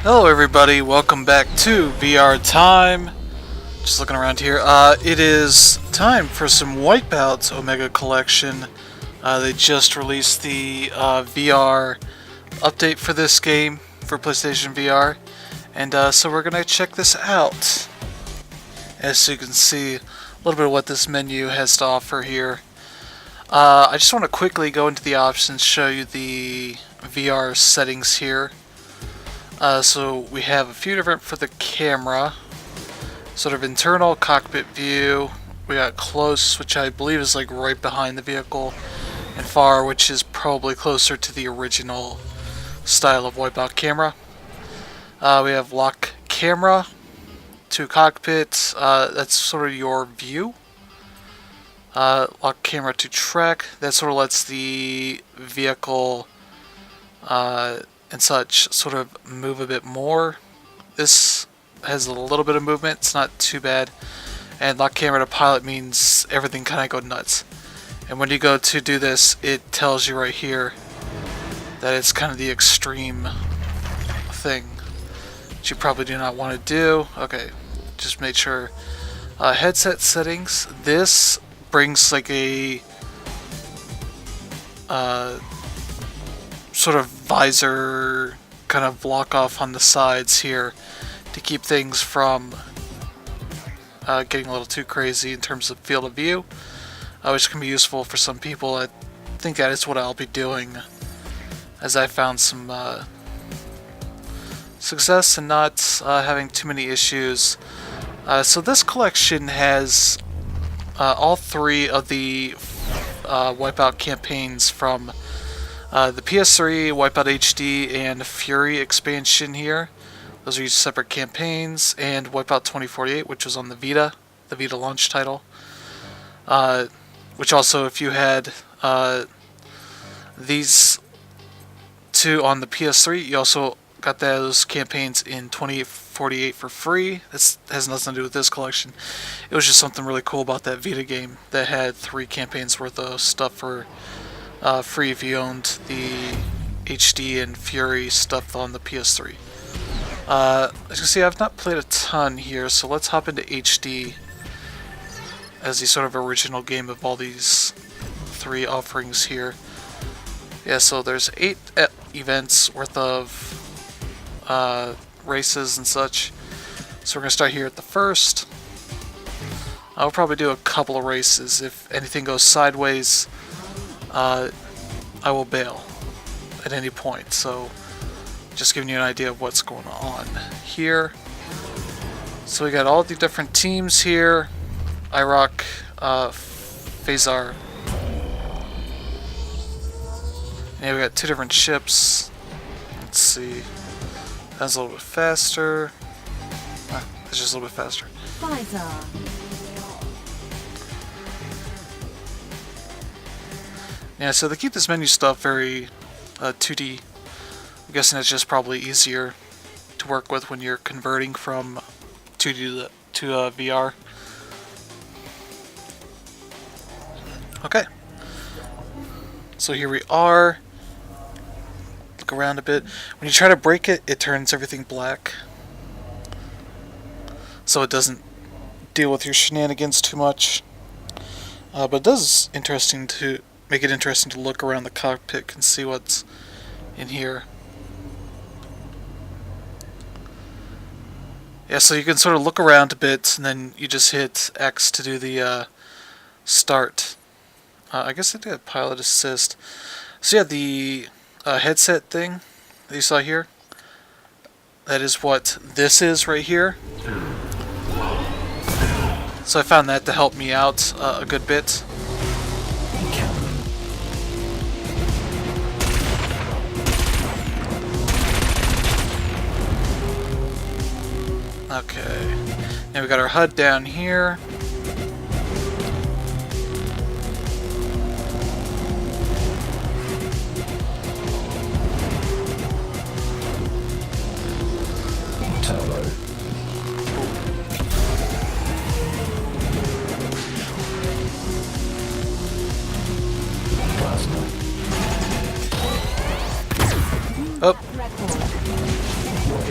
Hello everybody, welcome back to VR time. Just looking around here. It is time for some Wipeout Omega Collection. They just released the VR update for this game for PlayStation VR. And so we're going to check this out. As you can see, a little bit of what this menu has to offer here. I just want to quickly go into the options, show you the VR settings here. So we have a few different for the camera, sort of internal cockpit view. We got close, which I believe is like right behind the vehicle, and far, which is probably closer to the original style of Wipeout camera. We have lock camera to cockpit. That's sort of your view. Lock camera to track. That sort of lets the vehicle and such sort of move a bit more. This has a little bit of movement, it's not too bad. And lock camera to pilot means everything kind of go nuts. And when you go to do this, it tells you right here that it's kind of the extreme thing that you probably do not want to do. Okay, just make sure. Headset settings. This brings like a sort of visor kind of block off on the sides here to keep things from getting a little too crazy in terms of field of view, which can be useful for some people. I think that is what I'll be doing, as I found some success in not having too many issues. So this collection has all three of the Wipeout campaigns from the PS3, Wipeout HD, and Fury expansion here. Those are each separate campaigns, and Wipeout 2048, which was on the Vita launch title. Which also, if you had these two on the PS3, you also got those campaigns in 2048 for free. This has nothing to do with this collection. It was just something really cool about that Vita game that had 3 campaigns worth of stuff for free if you owned the HD and Fury stuff on the PS3. As you can see, I've not played a ton here, so let's hop into HD as the sort of original game of all these 3 offerings here. Yeah, so there's 8 events worth of races and such. So we're going to start here at the first. I'll probably do a couple of races. If anything goes sideways, I will bail at any point, so just giving you an idea of what's going on here. So we got all the different teams here. IROC, Phasar. And we got 2 different ships. Let's see. That's a little bit faster. That's just a little bit faster. Phasar. Yeah, so they keep this menu stuff very 2D. I'm guessing it's just probably easier to work with when you're converting from 2D to VR. Okay. So here we are. Look around a bit. When you try to break it, it turns everything black. So it doesn't deal with your shenanigans too much. But it does make it interesting to look around the cockpit and see what's in here. Yeah, so you can sort of look around a bit, and then you just hit X to do the start. I guess I did pilot assist. So yeah, the headset thing that you saw here, that is what this is right here. So I found that to help me out a good bit. Okay, now we got our HUD down here. Turbo. Plasma. Oh.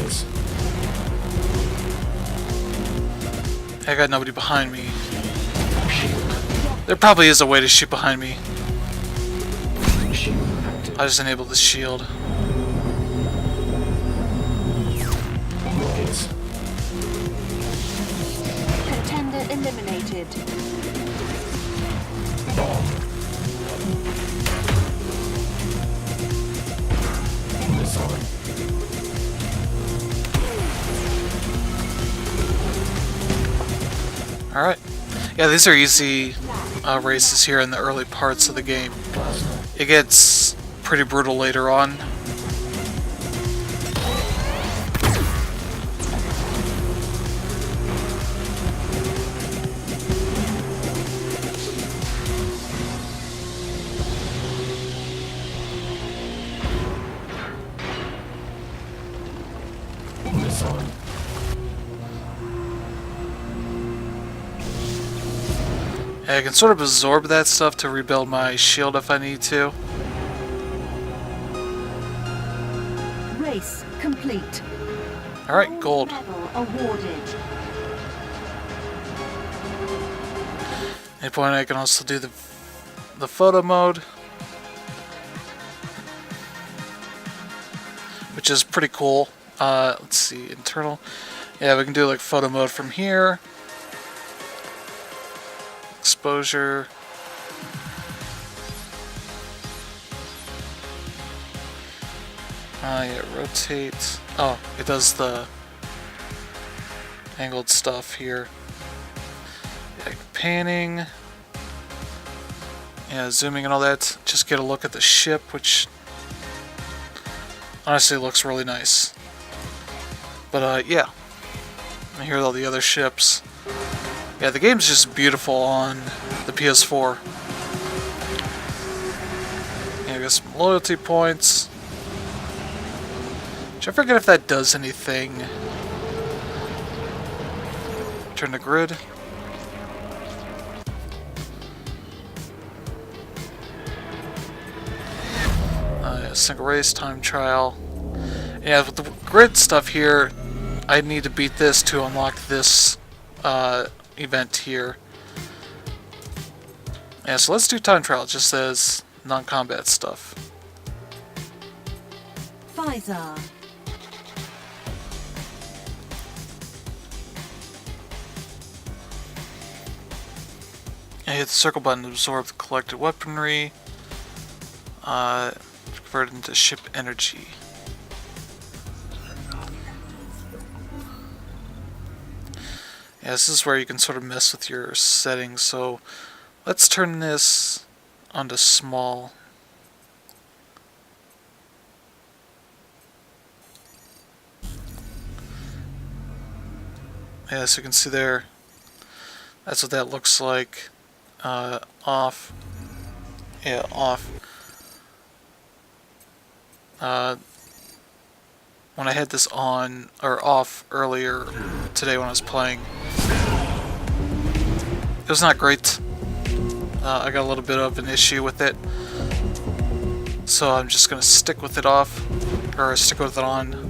Rockets. I got nobody behind me. Shield. There probably is a way to shoot behind me. Shield active. I just enabled the shield. Rockets. Contender eliminated. Bomb. Missile. Alright. Yeah, these are easy races here in the early parts of the game. Plasma. It gets pretty brutal later on. Missile. I can sort of absorb that stuff to rebuild my shield if I need to. Race complete. Alright, gold. Medal awarded. At any point I can also do the photo mode, which is pretty cool. Let's see, internal. Yeah, we can do like photo mode from here. Exposure. Yeah, rotate. Oh, it does the angled stuff here. Yeah, panning. Yeah, zooming and all that. Just get a look at the ship, which honestly looks really nice. But yeah. And here are all the other ships. Yeah, the game's just beautiful on the PS4. Yeah, I got some loyalty points. Which I forget if that does anything. Turn the grid. Yeah, single race, time trial. Yeah, with the grid stuff here, I need to beat this to unlock this event here. Yeah, so let's do time trial. It just says non-combat stuff. Pfizer. I hit the circle button to absorb the collected weaponry. Convert it into ship energy. Yeah, this is where you can sort of mess with your settings. So let's turn this onto small. Yeah, so you can see there. That's what that looks like. Off. Yeah, off. When I had this on, or off earlier today when I was playing, it was not great. I got a little bit of an issue with it. So I'm just going to stick with it off, or stick with it on.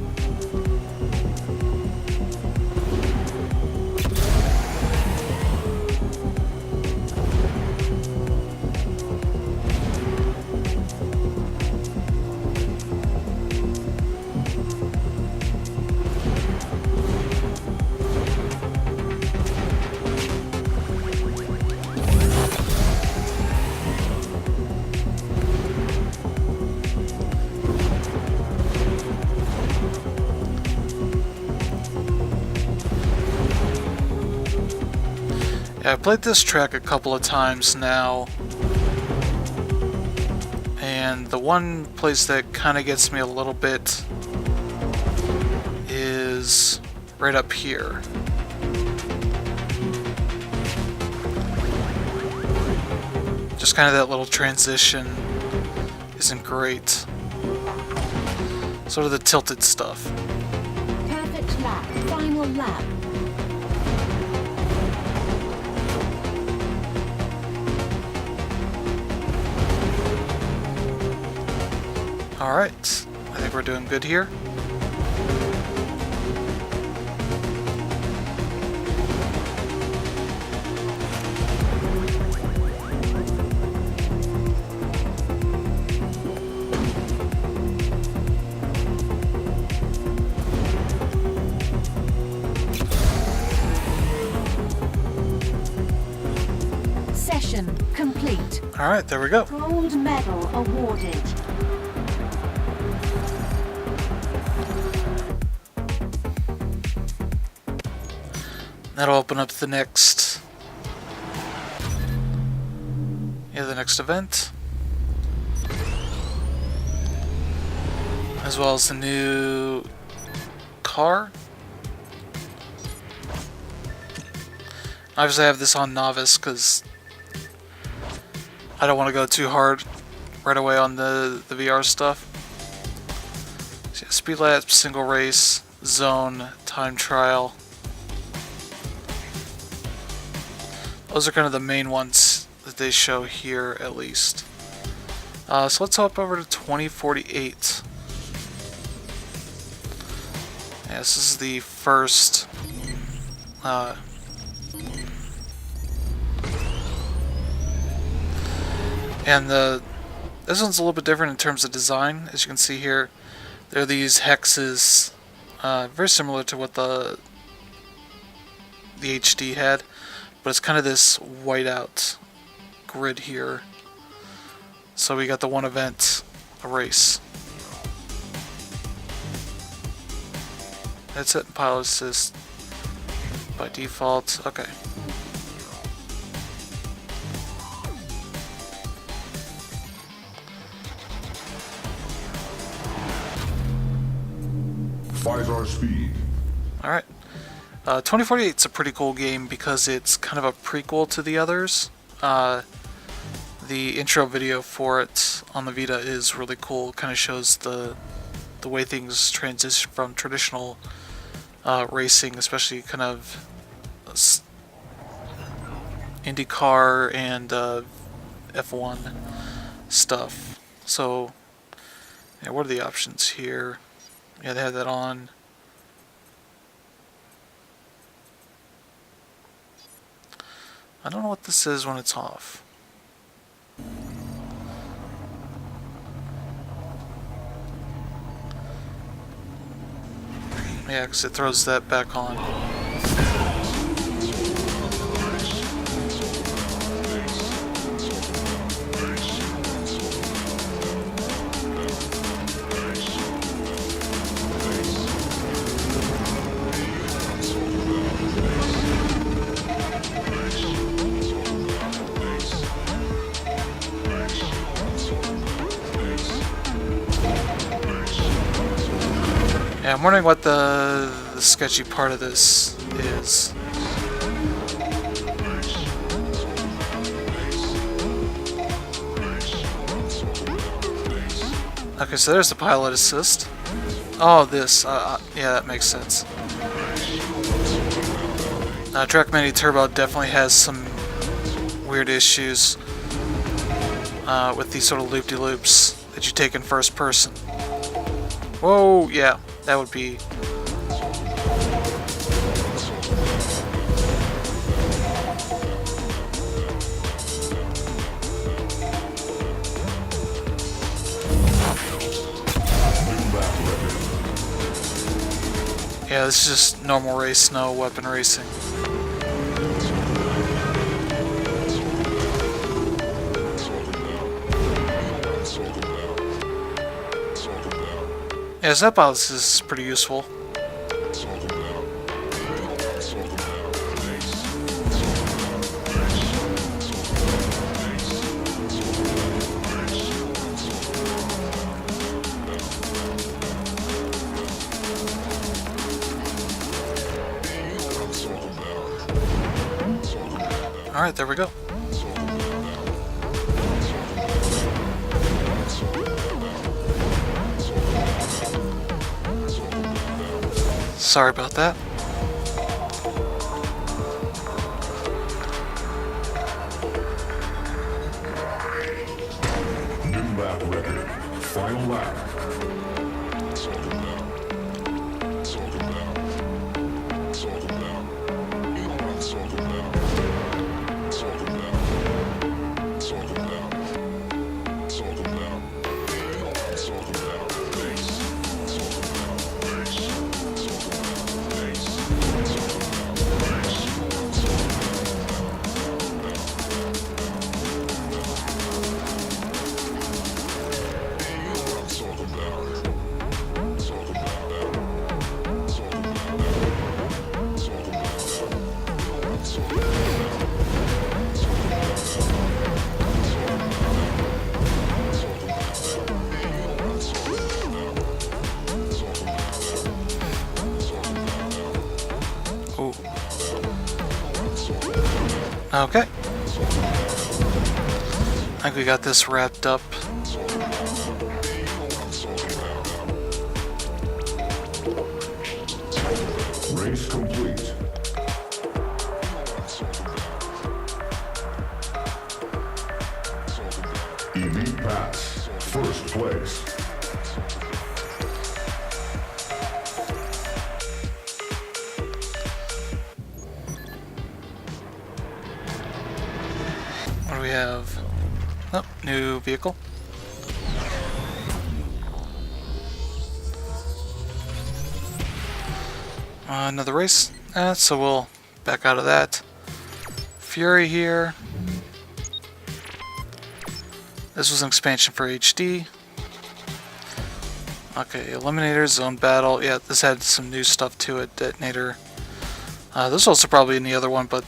Yeah, I've played this track a couple of times now, and the one place that kind of gets me a little bit is right up here. Just kind of that little transition isn't great. Sort of the tilted stuff. Perfect lap. Final lap. Alright, I think we're doing good here. Alright, there we go. Gold medal awarded. That'll open up the next... the next event. As well as the new car. Obviously I have this on novice because I don't want to go too hard right away on the VR stuff. So yeah, speed lap, single race, zone, time trial. Those are kind of the main ones that they show here, at least. So let's hop over to 2048. Yeah, this is the first. And this one's a little bit different in terms of design. As you can see here, there are these hexes, very similar to what the HD had, but it's kind of this whiteout grid here. So we got the one event, a race. That's it, pilot assist by default. Okay. Our speed. Alright. 2048 is a pretty cool game because it's kind of a prequel to the others. The intro video for it on the Vita is really cool. It kind of shows the way things transition from traditional racing, especially kind of IndyCar and F1 stuff. So, yeah, what are the options here? Yeah, they have that on. I don't know what this is when it's off. Yeah, because it throws that back on. Yeah, I'm wondering what the sketchy part of this is. Okay, so there's the pilot assist. Oh, this. Yeah, that makes sense. Trackmania Turbo definitely has some weird issues with these sort of loop-de-loops that you take in first person. Whoa, yeah. That would be... Yeah, this is just normal race, no weapon racing. Yeah, Zap Outs is pretty useful. Alright, there we go. Sorry about that. New lap record. Final lap. Okay. I think we got this wrapped up. Race complete. Elite pass. First place. What do we have? Oh, new vehicle. Another race. So we'll back out of that. Fury here. This was an expansion for HD. Okay, Eliminator, Zone Battle. Yeah, this had some new stuff to it. Detonator. This was also probably in the other one, but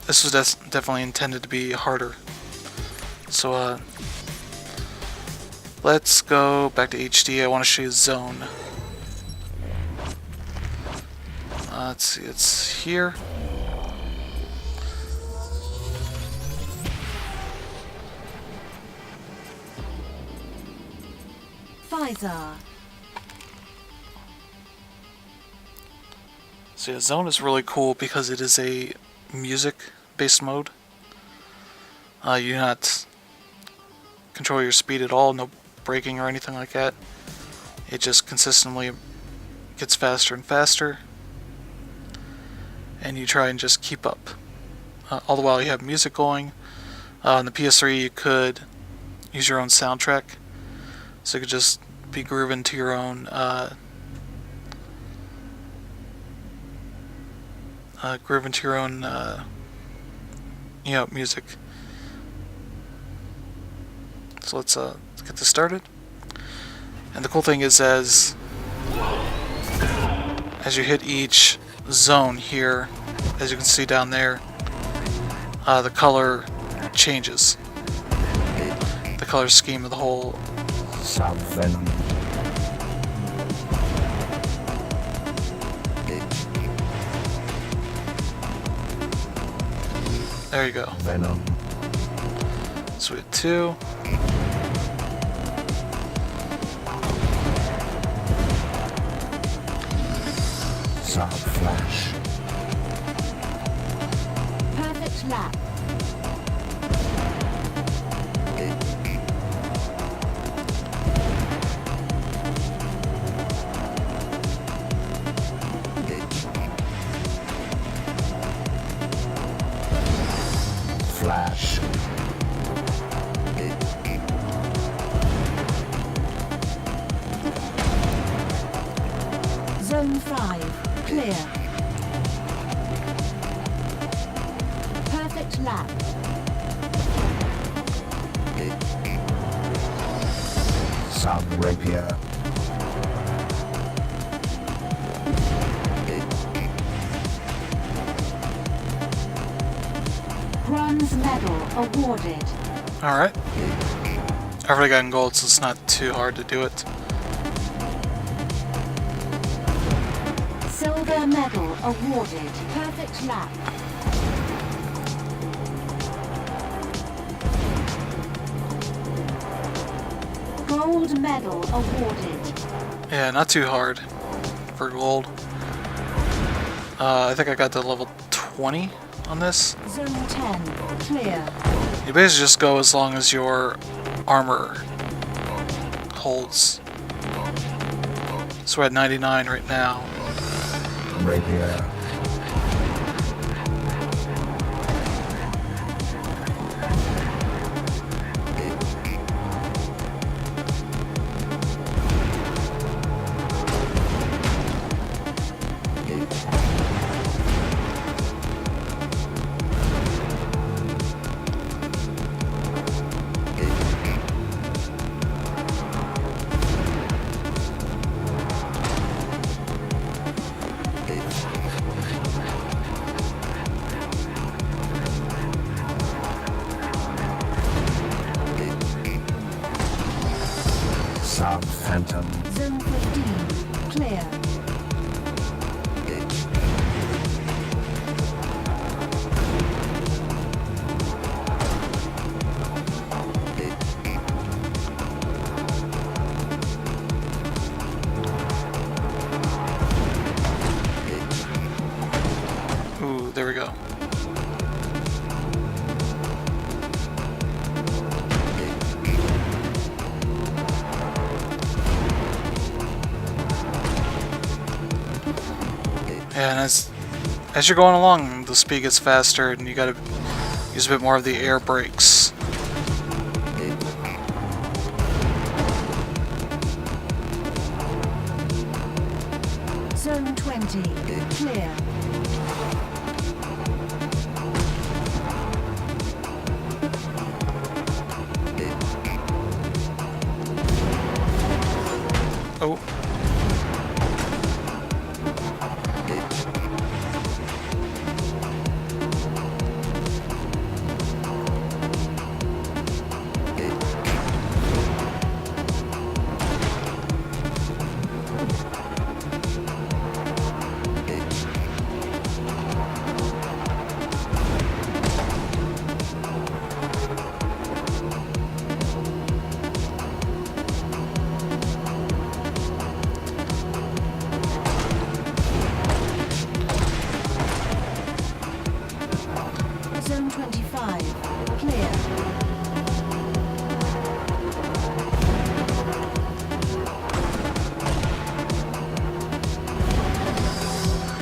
this was definitely intended to be harder. So, let's go back to HD. I want to show you Zone. Let's see, it's here. Visor. So yeah, Zone is really cool because it is a music-based mode. You do not control your speed at all, no braking or anything like that. It just consistently gets faster and faster. And you try and just keep up. All the while you have music going. On the PS3 you could use your own soundtrack. So you could just be grooving to your own music. So let's get this started. And the cool thing is as you hit each zone here, as you can see down there, the color changes. The color scheme of the whole. Venom. There you go. Venom. So we have 2. Flash. Perfect lap. Flash. Zone 5. Clear. Perfect lap. Rapier. Bronze medal awarded. Alright. I've already gotten gold, so it's not too hard to do it. Silver medal awarded. Perfect lap. Gold medal awarded. Yeah, not too hard for gold. I think I got to level 20 on this. Zone 10. Clear. You basically just go as long as your armor holds. So we're at 99 right now. Rapier. And as you're going along, the speed gets faster, and you gotta use a bit more of the air brakes. Zone 20, clear. Oh. Zone 25, clear.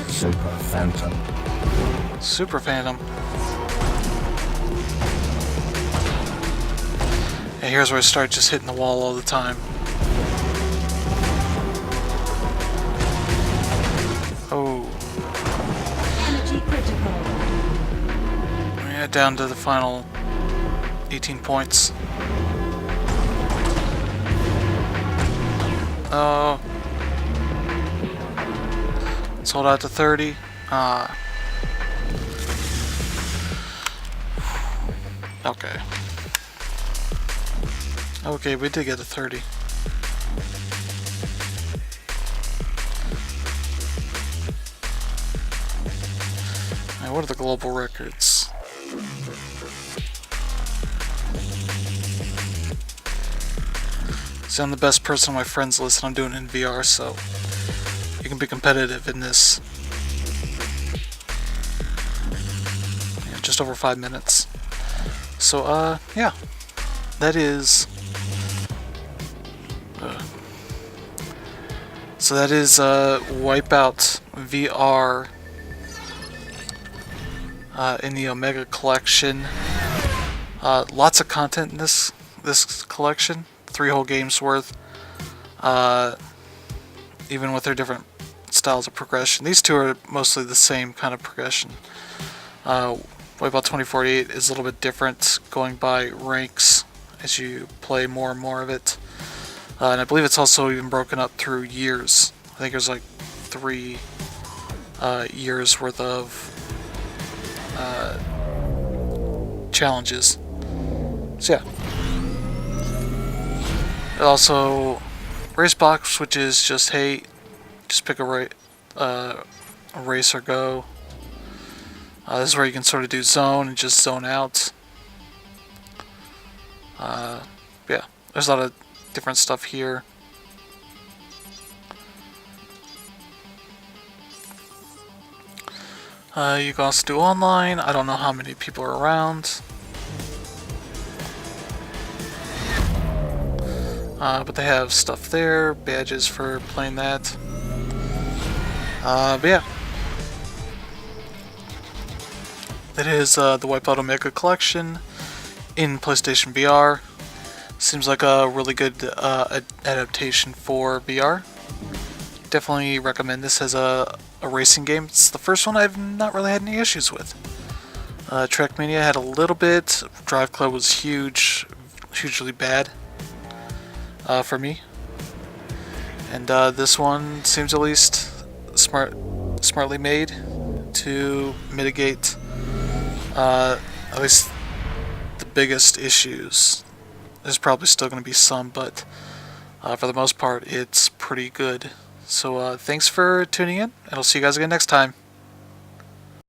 Super Phantom. Super Phantom. And here's where I start just hitting the wall all the time. Oh. Energy critical. Yeah, down to the final 18 points. Oh. Let's hold out to 30. Okay. Okay, we did get to 30. Alright, what are the global records? See, I'm the best person on my friends list and I'm doing it in VR, so you can be competitive in this. Yeah, just over 5 minutes. So, yeah. That is... So that is, Wipeout VR in the Omega Collection. Lots of content in this collection. 3 whole games worth. Even with their different styles of progression. These two are mostly the same kind of progression. Wipeout 2048 is a little bit different, going by ranks as you play more and more of it. And I believe it's also even broken up through years. I think there's like 3 years worth of challenges. So yeah. Also, race box, which is just, hey, just pick a race or go. This is where you can sort of do zone and just zone out. Yeah, there's a lot of different stuff here. You can also do online. I don't know how many people are around. But they have stuff there, badges for playing that. But yeah. It is the Wipeout Omega Collection in PlayStation VR. Seems like a really good adaptation for VR. Definitely recommend this as a racing game. It's the first one I've not really had any issues with. Trackmania had a little bit. Drive Club was hugely bad for me. And this one seems at least smartly made to mitigate at least the biggest issues. There's probably still going to be some, but for the most part, it's pretty good. So thanks for tuning in, and I'll see you guys again next time.